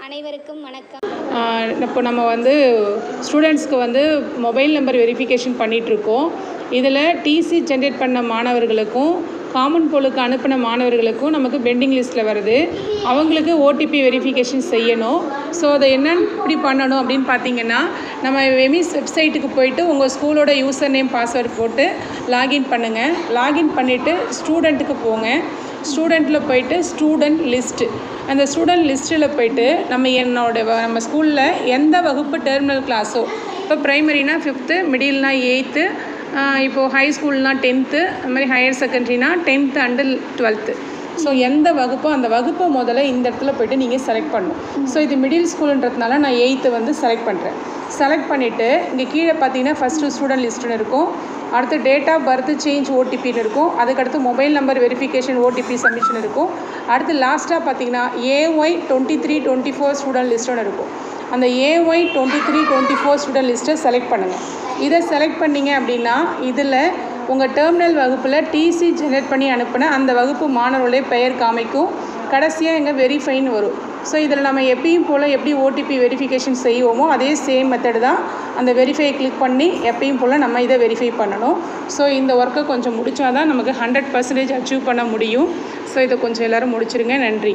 அனைவருக்கும் வணக்கம். இப்போ நம்ம ஸ்டூடெண்ட்ஸ்க்கு மொபைல் நம்பர் வெரிஃபிகேஷன் பண்ணிகிட்ருக்கோம். இதில் டிசி ஜென்ரேட் பண்ண மாணவர்களுக்கும் காமன் போலுக்கு அனுப்பின மாணவர்களுக்கும் நமக்கு பெண்டிங் லிஸ்ட்டில் வருது. அவங்களுக்கு ஓடிபி வெரிஃபிகேஷன் செய்யணும். ஸோ அதை என்னென்னு இப்படி பண்ணணும் அப்படின்னு பார்த்தீங்கன்னா, நம்ம எமிஸ் வெப்சைட்டுக்கு போய்ட்டு உங்கள் ஸ்கூலோட யூசர் நேம் பாஸ்வேர்டு போட்டு லாகின் பண்ணுங்கள். லாகின் பண்ணிவிட்டு ஸ்டூடெண்ட்டுக்கு போங்க. ஸ்டூடெண்ட்டில் போய்ட்டு ஸ்டூடெண்ட் லிஸ்ட்டு, அந்த ஸ்டூடெண்ட் லிஸ்ட்டில் போய்ட்டு நம்ம ஸ்கூலில் எந்த வகுப்பு டெர்மினல் கிளாஸோ, இப்போ ப்ரைமரினா 5th, மிடில்னா 8th, இப்போது ஹை ஸ்கூல்னால் 10th, அது மாதிரி higher செகண்டரினா 10th until 12th. So எந்த வகுப்போ அந்த வகுப்பை முதல்ல இந்த இடத்துல போய்ட்டு நீங்கள் செலக்ட் பண்ணணும். ஸோ இது மிடில் ஸ்கூலுன்றதுனால நான் 8th செலக்ட் பண்ணுறேன். செலக்ட் பண்ணிவிட்டு இங்கே கீழே பார்த்தீங்கன்னா ஃபஸ்ட்டு ஸ்டூடெண்ட் லிஸ்ட்டுன்னு இருக்கும். அடுத்து டேட் ஆஃப் பர்த் சேஞ்ச் ஓடிபின்னு இருக்கும். அதுக்கடுத்து mobile number verification OTP submission இருக்கும். அடுத்து லாஸ்ட்டாக பார்த்தீங்கன்னா AY 23-24 ஸ்டூடெண்ட் லிஸ்ட்டுன்னு இருக்கும். அந்த AY 23-24 ஸ்டூடெண்ட் லிஸ்ட்டை செலக்ட் பண்ணுங்கள். இதை செலக்ட் பண்ணிங்க அப்படின்னா இதில் உங்கள் டெர்மினல் வகுப்பில் டிசி ஜெனரேட் பண்ணி அனுப்பின அந்த வகுப்பு மாணவர்களுடைய பெயர் காமிக்கும். கடைசியாக எங்கே வெரிஃபைன்னு வரும். ஸோ இதில் நம்ம எப்பயும் போல் எப்படி ஓடிபி வெரிஃபிகேஷன் செய்வோமோ அதே சேம் மெத்தடு தான். அந்த வெரிஃபை கிளிக் பண்ணி எப்பயும் போல் நம்ம இதை வெரிஃபை பண்ணணும். ஸோ இந்த ஒர்க்கை கொஞ்சம் முடித்தா தான் நமக்கு 100% அச்சீவ் பண்ண முடியும். ஸோ இதை கொஞ்சம் எல்லோரும் முடிச்சிருங்க. நன்றி.